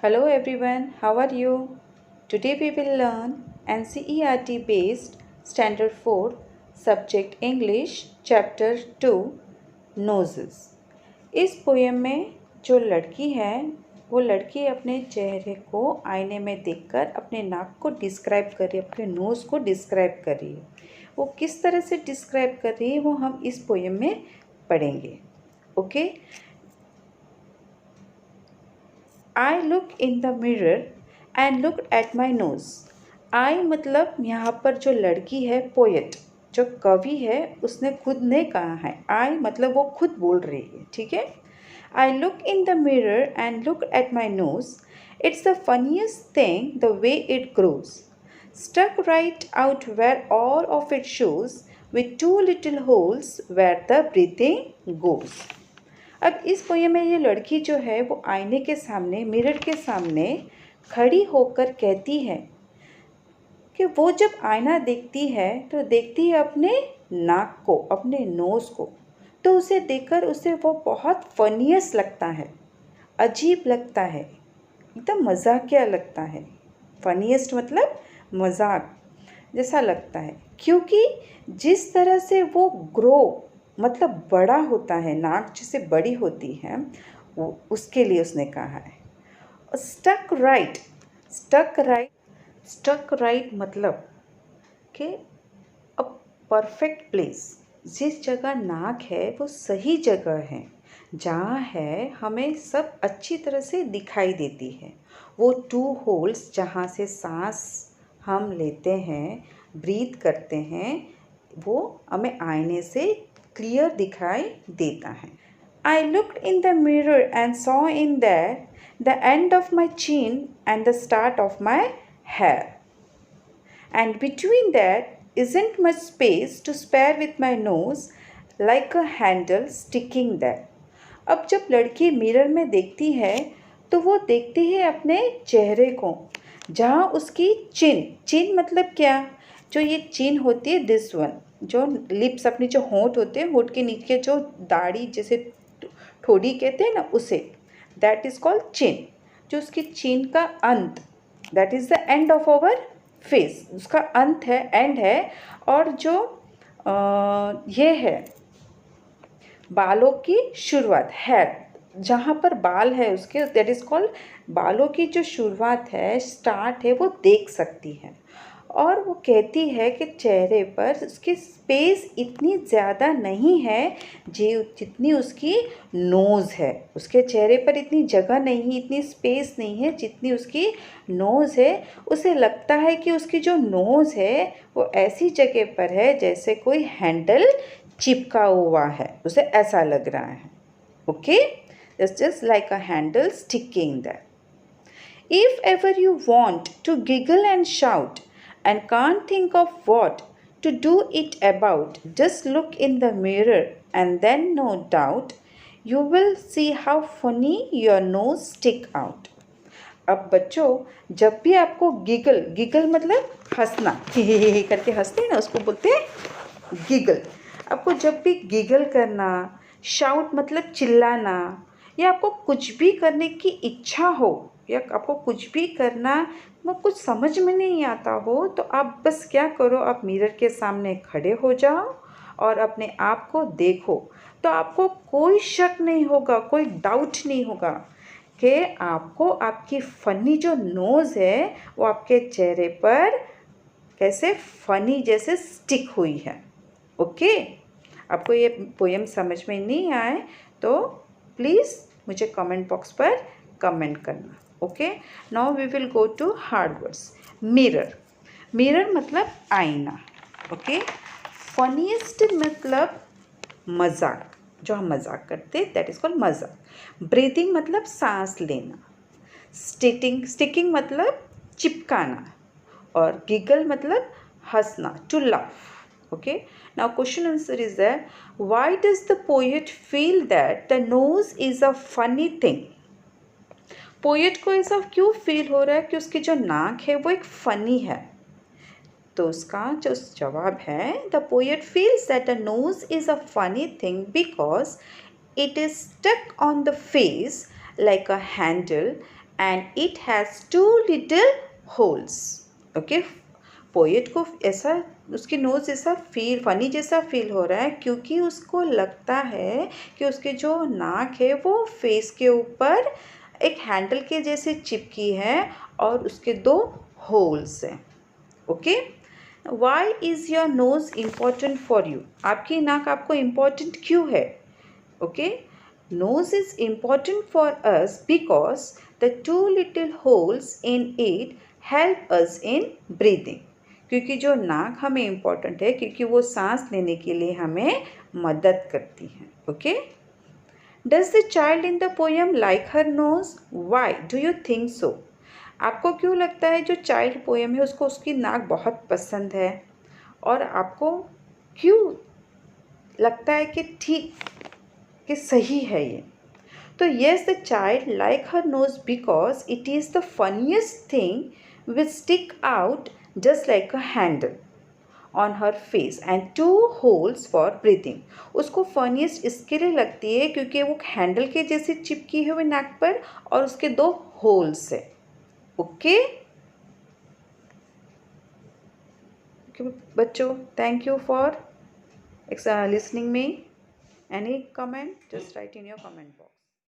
Hello everyone, how are you? Today we will learn NCERT based Standard 4 Subject English Chapter 2 Noses। इस poem में जो लड़की है वो लड़की अपने चेहरे को आईने में देखकर अपने नाक को डिस्क्राइब कर रही है, अपने नोज़ को डिस्क्राइब कर रही है। वो किस तरह से डिस्क्राइब कर रही है वो हम इस पोएम में पढ़ेंगे। Okay, I look in the mirror and looked at my nose. I मतलब यहाँ पर जो लड़की है पोएट जो कवि है उसने खुद ने कहा है। I मतलब वो खुद बोल रही है, ठीक है। I look in the mirror and looked at my nose. It's the funniest thing the way it grows. Stuck right out where all of it shows with two little holes where the breathing goes. अब इस poem में ये लड़की जो है वो आईने के सामने मिरर के सामने खड़ी होकर कहती है कि वो जब आईना देखती है तो देखती है अपने नाक को, अपने नोज़ को। तो उसे देखकर उसे वो बहुत फनीएस्ट लगता है, अजीब लगता है, एकदम मजाकिया लगता है। फनीएस्ट मतलब मजाक जैसा लगता है, क्योंकि जिस तरह से वो ग्रो मतलब बड़ा होता है, नाक जैसे बड़ी होती है, वो उसके लिए उसने कहा है। स्टक राइट, स्टक राइट मतलब कि अ परफेक्ट प्लेस। जिस जगह नाक है वो सही जगह है, जहाँ है हमें सब अच्छी तरह से दिखाई देती है। वो टू होल्स जहाँ से सांस हम लेते हैं, ब्रीथ करते हैं, वो हमें आईने से क्लियर दिखाई देता है। I looked in the mirror and saw in there the end of my chin and the start of my hair. And between that isn't much space to spare with my nose like a handle sticking there. अब जब लड़की mirror में देखती है तो वो देखती है अपने चेहरे को, जहाँ उसकी चिन मतलब क्या, जो ये चिन होती है दिस वन, जो लिप्स अपनी जो होंठ होते हैं, होंठ के नीचे जो दाढ़ी जैसे ठोड़ी कहते हैं ना उसे, दैट इज़ कॉल्ड चिन। जो उसकी चिन का अंत, that is the end of our face, उसका अंत है, एंड है। और जो ये है बालों की शुरुआत, हेयर, जहाँ पर बाल है उसके, दैट इज़ कॉल्ड, बालों की जो शुरुआत है, स्टार्ट है, वो देख सकती है। और वो कहती है कि चेहरे पर उसकी स्पेस इतनी ज़्यादा नहीं है जितनी उसकी नोज़ है। उसके चेहरे पर इतनी जगह नहीं, इतनी स्पेस नहीं है जितनी उसकी नोज़ है। उसे लगता है कि उसकी जो नोज़ है वो ऐसी जगह पर है जैसे कोई हैंडल चिपका हुआ है, उसे ऐसा लग रहा है। Okay, it's just like a handle sticking that. If ever you want to giggle and shout and can't think of what to do it about, just look in the mirror and then no doubt you will see how funny your nose stick out. अब बच्चों, जब भी आपको giggle मतलब हंसना, हे करके हंसते हैं ना, उसको बोलते हैं गिगल। आपको जब भी गिगल करना, शाउट मतलब चिल्लाना, या आपको कुछ भी करने की इच्छा हो, या आपको कुछ भी करना वो कुछ समझ में नहीं आता हो, तो आप बस क्या करो, आप मिरर के सामने खड़े हो जाओ और अपने आप को देखो। तो आपको कोई शक नहीं होगा, कोई डाउट नहीं होगा कि आपको आपकी फ़नी जो नोज़ है वो आपके चेहरे पर कैसे फ़नी जैसे स्टिक हुई है। ओके, आपको ये पोएम समझ में नहीं आए तो प्लीज़ मुझे कमेंट बॉक्स पर कमेंट करना। Okay, now we will go to hard words. Mirror मतलब आईना। ओके, फनीएस्ट मतलब मजाक, जो हम मजाक करते हैं, दैट इज़ कॉल्ड मजाक। ब्रीथिंग मतलब सांस लेना। स्टिकिंग मतलब चिपकाना। और गिगल मतलब हंसना, to laugh. Okay, now question answer is that why does the poet feel that the nose is a funny thing. Poet को ऐसा क्यों फील हो रहा है कि उसकी जो नाक है वो एक फ़नी है। तो उसका जो जवाब है, the poet feels that the knows is a funny thing because it is stuck on the face like a handle and it has 2 little holes. Okay, poet को ऐसा उसकी नोज़ ऐसा फनी जैसा फील हो रहा है क्योंकि उसको लगता है कि उसके जो नाक है वो फेस के ऊपर एक हैंडल के जैसे चिपकी है और उसके 2 होल्स हैं. Okay, why is your nose important for you? आपकी नाक आपको इम्पॉर्टेंट क्यों है? Okay, nose is important for us because the 2 little holes in it help us in breathing. क्योंकि जो नाक हमें इम्पॉर्टेंट है क्योंकि वो सांस लेने के लिए हमें मदद करती है. Okay, does the child in the poem like her nose? Why do you think so? आपको क्यों लगता है जो चाइल्ड पोएम है उसको उसकी नाक बहुत पसंद है? और आपको क्यों लगता है कि ठीक कि सही है ये? तो yes, the child like her nose because it is the funniest thing which stick out just like a handle on her face and 2 holes for breathing. उसको फनीस्ट इसके लिए लगती है क्योंकि वो हैंडल के जैसे चिपकी है वो नाक पर और उसके 2 होल्स है. ओके बच्चों, thank you for listening me. Any comment? Just write in your comment box.